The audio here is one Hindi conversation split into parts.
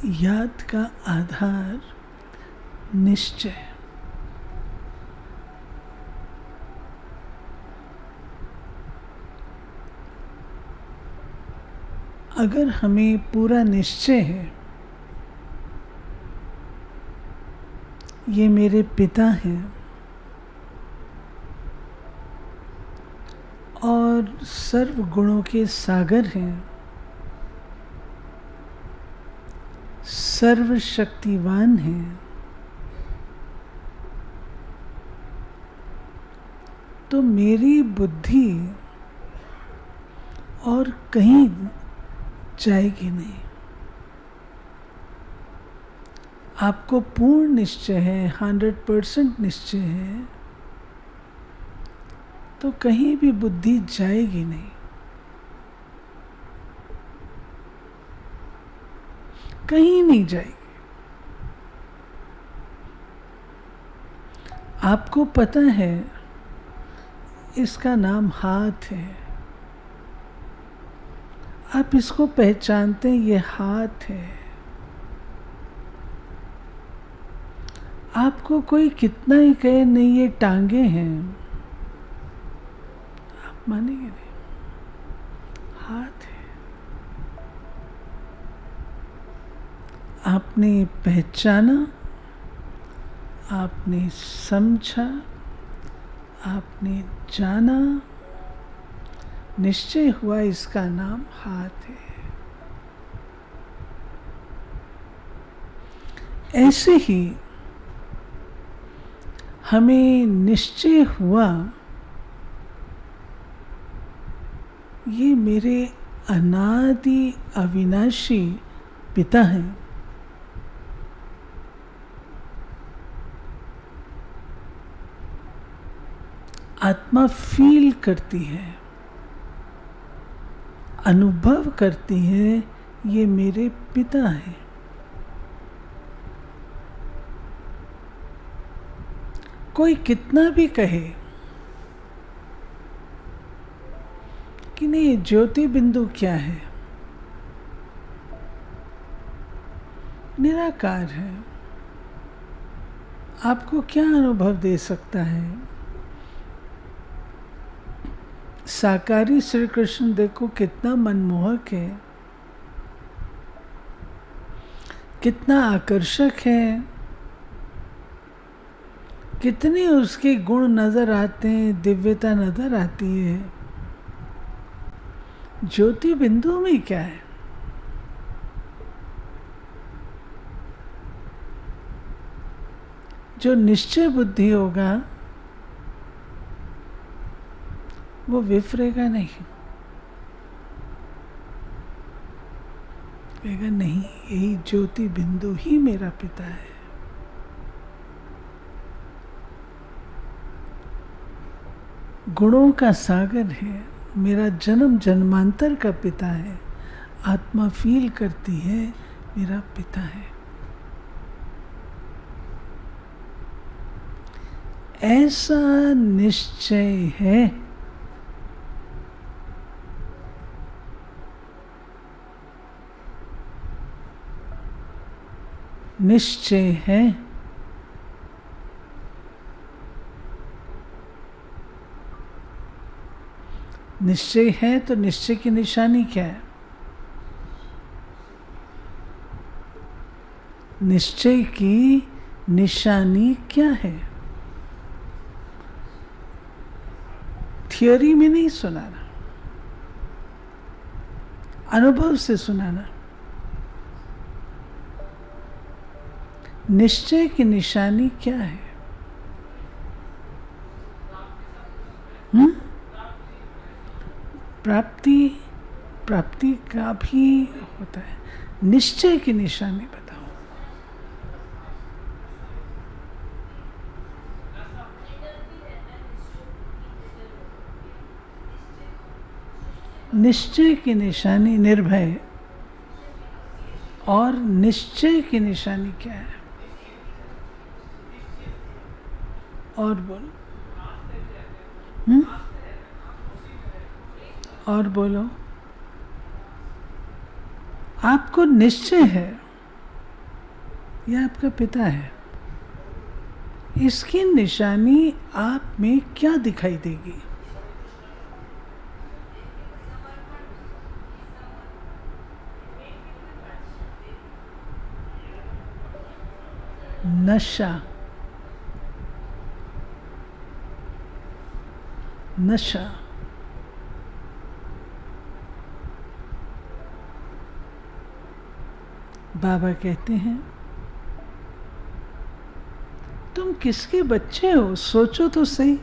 याद का आधार निश्चय। अगर हमें पूरा निश्चय है ये मेरे पिता हैं और सर्व गुणों के सागर हैं, सर्वशक्तिवान हैं, तो मेरी बुद्धि और कहीं जाएगी नहीं। आपको पूर्ण निश्चय है, 100% निश्चय है, तो कहीं भी बुद्धि जाएगी नहीं। कहीं नहीं जाएगी। आपको पता है इसका नाम हाथ है, आप इसको पहचानते हैं, ये हाथ है। आपको कोई कितना ही कहे नहीं ये टांगे हैं, आप मानेंगे नहीं, हाथ है। आपने पहचाना, आपने समझा, आपने जाना, निश्चय हुआ, इसका नाम हाथ है। ऐसे ही हमें निश्चय हुआ ये मेरे अनादि अविनाशी पिता हैं। आत्मा फील करती है, अनुभव करती है ये मेरे पिता हैं। कोई कितना भी कहे कि नहीं ज्योति बिंदु क्या है, निराकार है, आपको क्या अनुभव दे सकता है? साकारी श्री कृष्ण देखो कितना मनमोहक है, कितना आकर्षक है, कितने उसके गुण नजर आते हैं, दिव्यता नजर आती है। ज्योति बिंदु में क्या है? जो निश्चय बुद्धि होगा वो विफरेगा नहीं, कहेगा नहीं यही ज्योति बिंदु ही मेरा पिता है। गुणों का सागर है, मेरा जन्म जन्मांतर का पिता है। आत्मा फील करती है मेरा पिता है। ऐसा निश्चय है। निश्चय है। निश्चय है तो निश्चय की निशानी क्या है? निश्चय की निशानी क्या है? थियोरी में नहीं सुनाना, अनुभव से सुनाना। निश्चय की निशानी क्या है? प्राप्ति का भी होता है। निश्चय की निशानी बताओ। निश्चय की निशानी निर्भय, और निश्चय की निशानी क्या है? और बोलो। और बोलो। आपको निश्चय है यह आपका पिता है। इसकी निशानी आप में क्या दिखाई देगी? नशा, नशा। बाबा कहते हैं तुम किसके बच्चे हो? सोचो तो सही,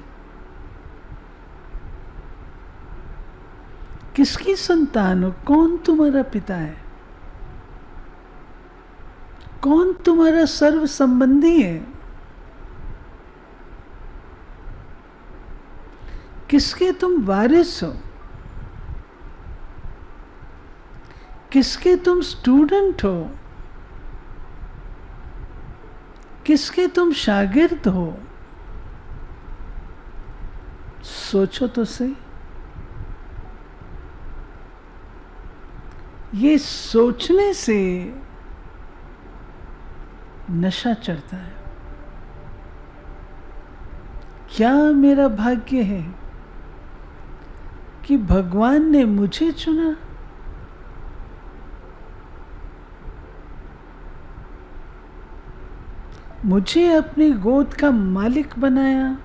किसकी संतान हो? कौन तुम्हारा पिता है? कौन तुम्हारा सर्व संबंधी है? किसके तुम वारिस हो? किसके तुम स्टूडेंट हो? किसके तुम शागिर्द हो? सोचो तो सही। ये सोचने से नशा चढ़ता है। क्या मेरा भाग्य है कि भगवान ने मुझे चुना? मुझे अपनी गोद का मालिक बनाया,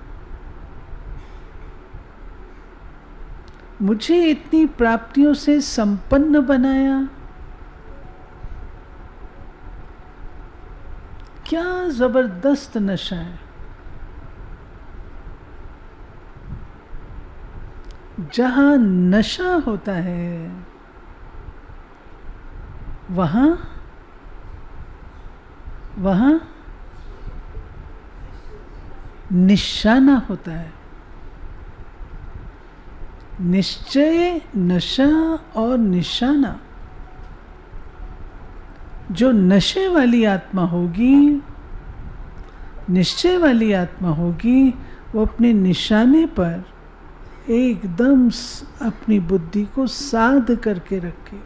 मुझे इतनी प्राप्तियों से संपन्न बनाया। क्या जबरदस्त नशा है। जहां नशा होता है वहां निशाना होता है। निश्चय, नशा और निशाना। जो नशे वाली आत्मा होगी, निश्चय वाली आत्मा होगी, वो अपने निशाने पर एकदम अपनी बुद्धि को साध करके रखे।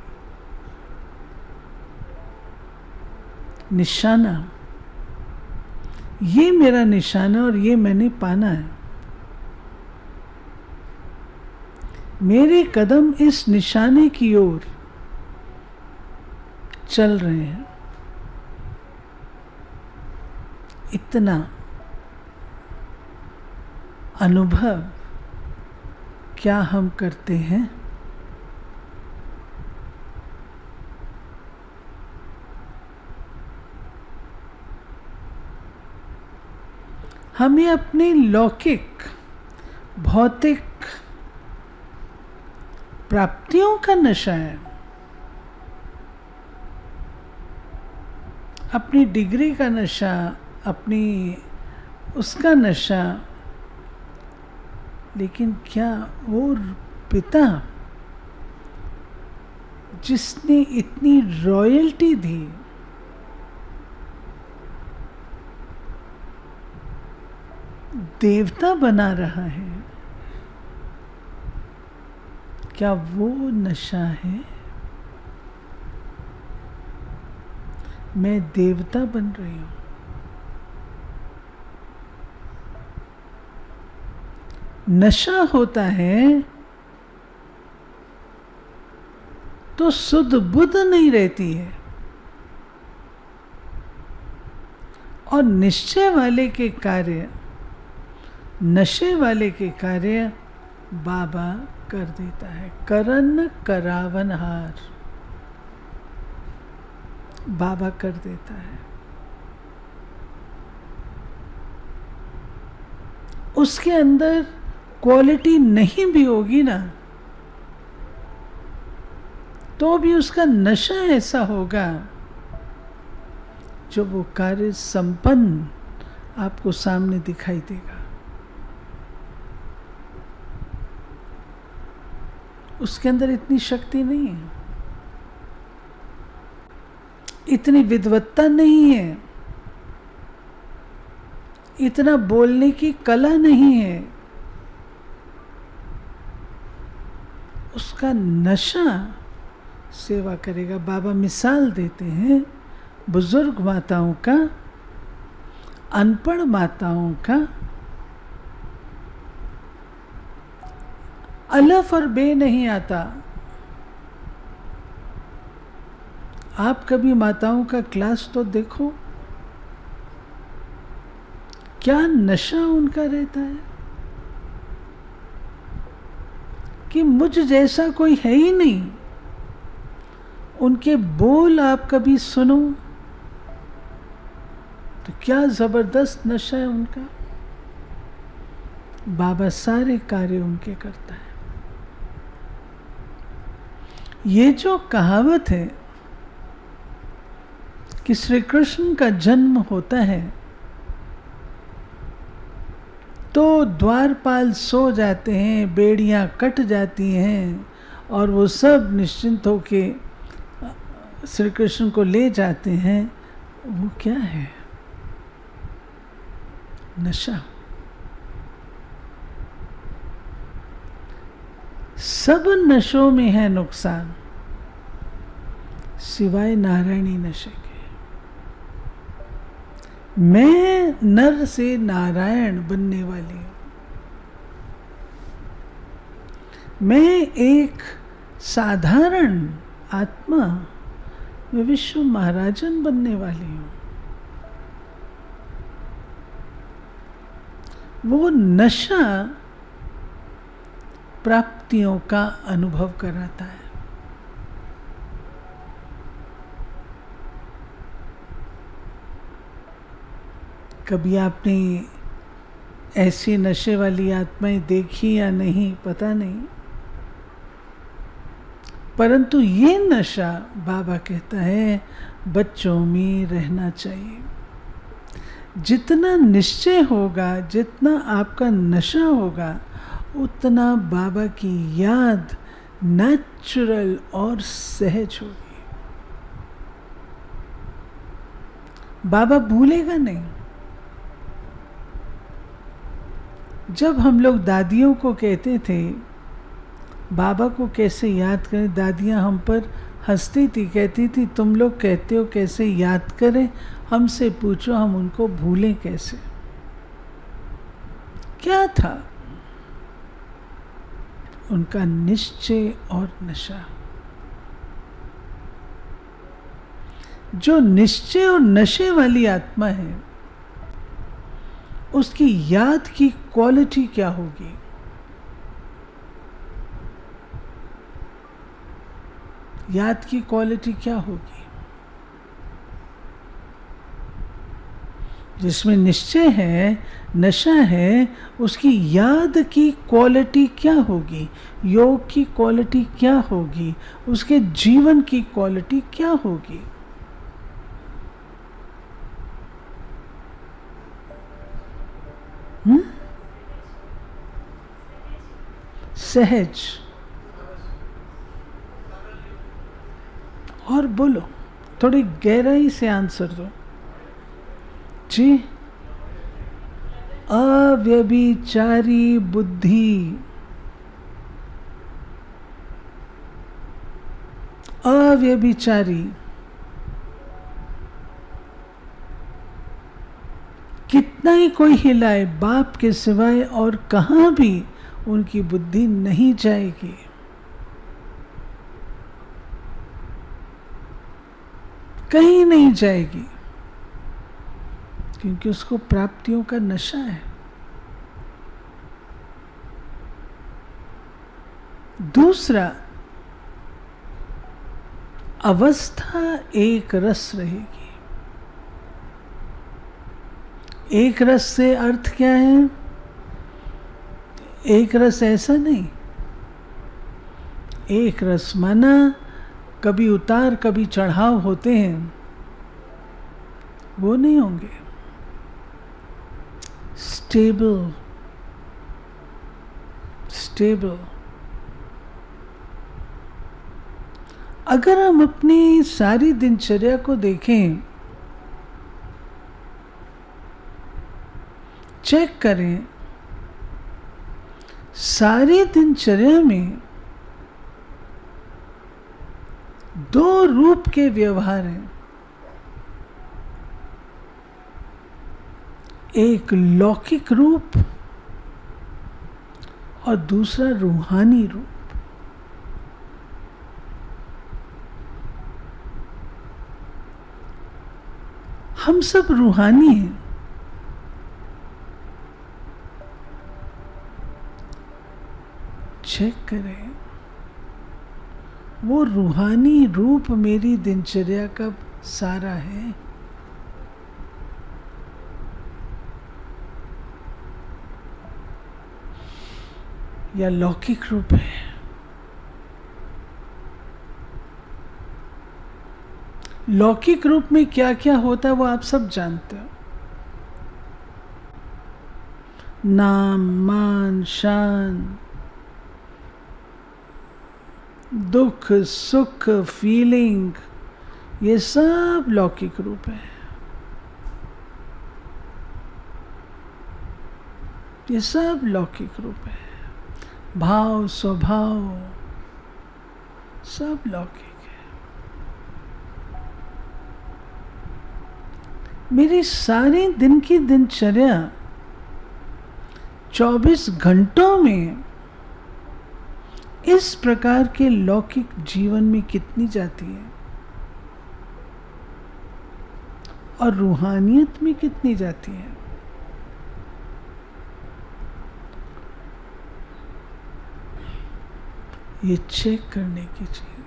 निशाना, ये मेरा निशाना और ये मैंने पाना है। मेरे कदम इस निशाने की ओर चल रहे हैं। इतना अनुभव क्या हम करते हैं? हमें अपने लौकिक भौतिक प्राप्तियों का नशा है, अपनी डिग्री का नशा, अपनी उसका नशा। लेकिन क्या वो पिता जिसने इतनी रॉयल्टी दी, देवता बना रहा है, क्या वो नशा है? मैं देवता बन रही हूं। नशा होता है तो सुध बुध नहीं रहती है, और निश्चय वाले के कार्य, नशे वाले के कार्य बाबा कर देता है। करन करावनहार बाबा कर देता है। उसके अंदर क्वालिटी नहीं भी होगी ना, तो भी उसका नशा ऐसा होगा जो वो कार्य संपन्न आपको सामने दिखाई देगा। उसके अंदर इतनी शक्ति नहीं है, इतनी विद्वत्ता नहीं है, इतना बोलने की कला नहीं है। उसका नशा सेवा करेगा। बाबा मिसाल देते हैं, बुजुर्ग माताओं का, अनपढ़ माताओं का, अलफ और बे नहीं आता। आप कभी माताओं का क्लास तो देखो, क्या नशा उनका रहता है कि मुझ जैसा कोई है ही नहीं। उनके बोल आप कभी सुनो तो क्या जबरदस्त नशा है उनका। बाबा सारे कार्य उनके करता है। ये जो कहावत है कि श्री कृष्ण का जन्म होता है तो द्वारपाल सो जाते हैं, बेड़ियां कट जाती हैं और वो सब निश्चिंत होके श्री कृष्ण को ले जाते हैं, वो क्या है? नशा। सब नशों में है नुकसान सिवाय नारायणी नशे के। मैं नर से नारायण बनने वाली हूं। मैं एक साधारण आत्मा, मैं विश्व महाराजन बनने वाली हूं। वो नशा प्राप्तियों का अनुभव कराता है। कभी आपने ऐसी नशे वाली आत्माएं देखी या नहीं पता नहीं, परंतु ये नशा बाबा कहता है बच्चों में रहना चाहिए। जितना निश्चय होगा, जितना आपका नशा होगा, उतना बाबा की याद नेचुरल और सहज होगी। बाबा भूलेगा नहीं। जब हम लोग दादियों को कहते थे बाबा को कैसे याद करें, दादियां हम पर हंसती थी, कहती थी तुम लोग कहते हो कैसे याद करें, हमसे पूछो हम उनको भूलें कैसे। क्या था उनका निश्चय और नशा। जो निश्चय और नशे वाली आत्मा है उसकी याद की क्वालिटी क्या होगी? याद की क्वालिटी क्या होगी? जिसमें निश्चय है, नशा है, उसकी याद की क्वालिटी क्या होगी? योग की क्वालिटी क्या होगी? उसके जीवन की क्वालिटी क्या होगी? सहज। और बोलो, थोड़ी गहराई से आंसर दो जी। अव्यभिचारी बुद्धि, अव्यभिचारी। कितना ही कोई हिलाए, बाप के सिवाय और कहां भी उनकी बुद्धि नहीं जाएगी। कहीं नहीं जाएगी, क्योंकि उसको प्राप्तियों का नशा है। दूसरा, अवस्था एक रस रहेगी। एक रस से अर्थ क्या है? एक रस ऐसा नहीं, एक रस माना कभी उतार कभी चढ़ाव होते हैं, वो नहीं होंगे। Stable, stable. अगर हम अपनी सारी दिनचर्या को देखें, चेक करें, सारी दिनचर्या में दो रूप के व्यवहार हैं। एक लौकिक रूप और दूसरा रूहानी रूप। हम सब रूहानी हैं। चेक करें, वो रूहानी रूप मेरी दिनचर्या का सारा है या लौकिक रूप है? लौकिक रूप में क्या क्या होता है वो आप सब जानते हो। नाम, मान, शान, दुख, सुख, फीलिंग, ये सब लौकिक रूप है। ये सब लौकिक रूप है। भाव, स्वभाव, सब लौकिक है। मेरी सारी दिन की दिनचर्या 24 घंटों में इस प्रकार के लौकिक जीवन में कितनी जाती है और रूहानियत में कितनी जाती है? ये चेक करने की चीज है।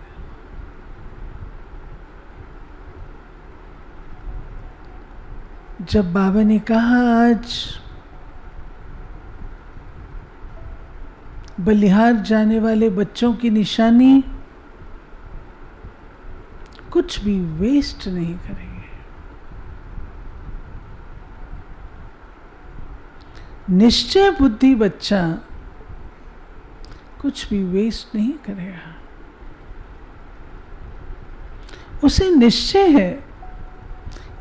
जब बाबा ने कहा आज बलिहार जाने वाले बच्चों की निशानी कुछ भी वेस्ट नहीं करेंगे, निश्चय बुद्धि बच्चा कुछ भी वेस्ट नहीं करेगा। उसे निश्चय है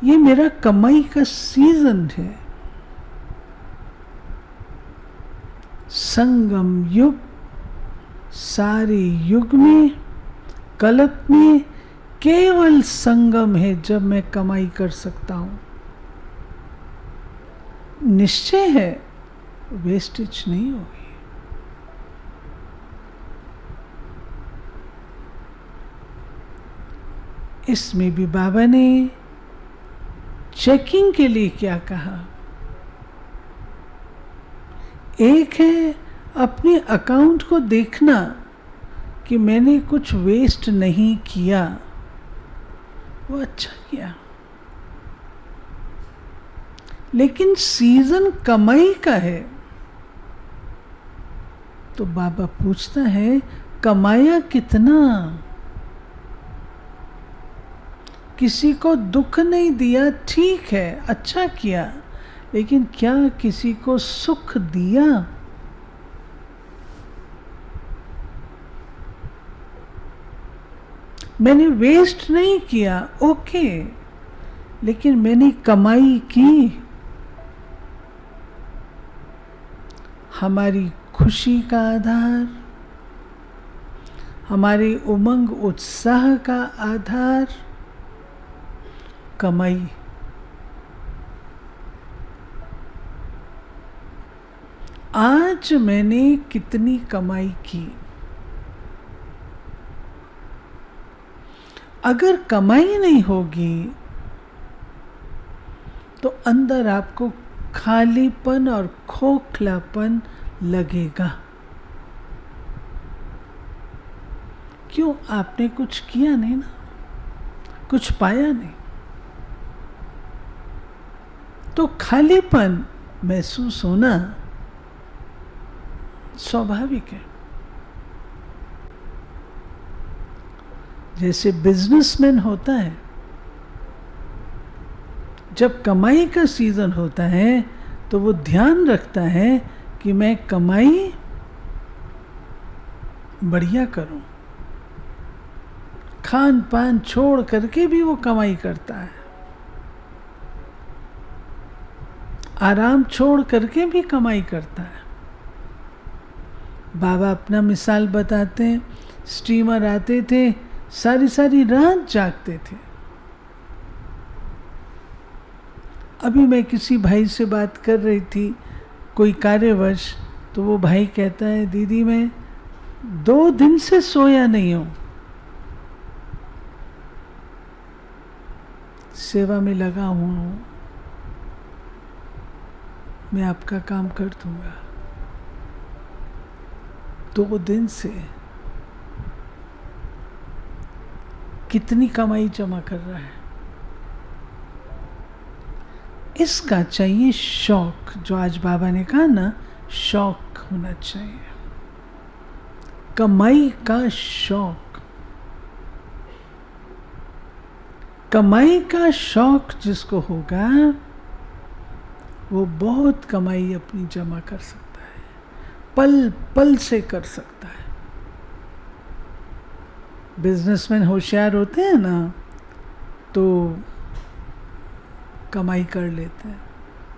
ये मेरा कमाई का सीजन है। संगम युग, सारे युग में, कल्प में केवल संगम है जब मैं कमाई कर सकता हूं। निश्चय है वेस्टेज नहीं होगी। इसमें भी बाबा ने चेकिंग के लिए क्या कहा? एक है अपने अकाउंट को देखना कि मैंने कुछ वेस्ट नहीं किया, वो अच्छा किया। लेकिन सीजन कमाई का है तो बाबा पूछता है कमाया कितना? किसी को दुख नहीं दिया, ठीक है, अच्छा किया, लेकिन क्या किसी को सुख दिया? मैंने वेस्ट नहीं किया, ओके, लेकिन मैंने कमाई की। हमारी खुशी का आधार, हमारे उमंग उत्साह का आधार कमाई। आज मैंने कितनी कमाई की? अगर कमाई नहीं होगी तो अंदर आपको खालीपन और खोखलापन लगेगा। क्यों? आपने कुछ किया नहीं ना, कुछ पाया नहीं, तो खालीपन महसूस होना स्वाभाविक है। जैसे बिजनेसमैन होता है, जब कमाई का सीजन होता है तो वो ध्यान रखता है कि मैं कमाई बढ़िया करूं। खान पान छोड़ करके भी वो कमाई करता है, आराम छोड़ करके भी कमाई करता है। बाबा अपना मिसाल बताते हैं, स्टीमर आते थे, सारी सारी रात जागते थे। अभी मैं किसी भाई से बात कर रही थी कोई कार्यवश, तो वो भाई कहता है दीदी मैं 2 दिन से सोया नहीं हूं, सेवा में लगा हुआ हूं, मैं आपका काम कर दूंगा। 2 दिन से कितनी कमाई जमा कर रहा है। इसका चाहिए शौक, जो आज बाबा ने कहा ना, शौक होना चाहिए, कमाई का शौक। कमाई का शौक जिसको होगा वो बहुत कमाई अपनी जमा कर सकता है, पल पल से कर सकता है। बिजनेसमैन होशियार होते हैं ना, तो कमाई कर लेते हैं।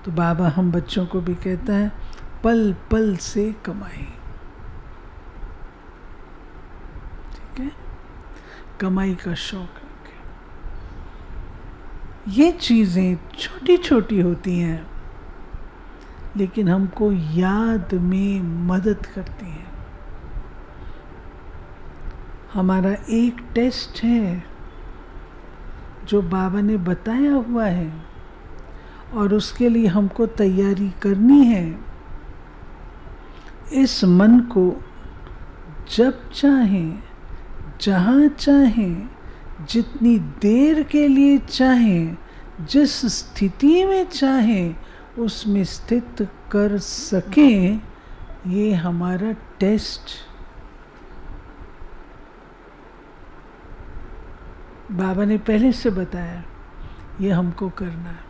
तो बाबा हम बच्चों को भी कहता है पल पल से कमाई, ठीक है, कमाई का शौक रखें। ये चीज़ें छोटी छोटी होती हैं लेकिन हमको याद में मदद करती हैं। हमारा एक टेस्ट है जो बाबा ने बताया हुआ है और उसके लिए हमको तैयारी करनी है। इस मन को जब चाहें, जहाँ चाहें, जितनी देर के लिए चाहें, जिस स्थिति में चाहें उसमें स्थित कर सकें, ये हमारा टेस्ट बाबा ने पहले से बताया, ये हमको करना है,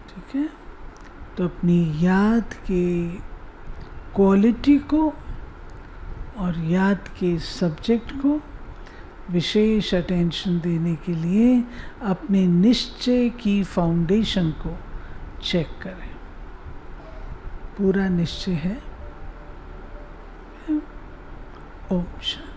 ठीक है। तो अपनी याद के क्वालिटी को और याद के सब्जेक्ट को विशेष अटेंशन देने के लिए अपने निश्चय की फाउंडेशन को चेक करें। पूरा निश्चय है। ओम शांति।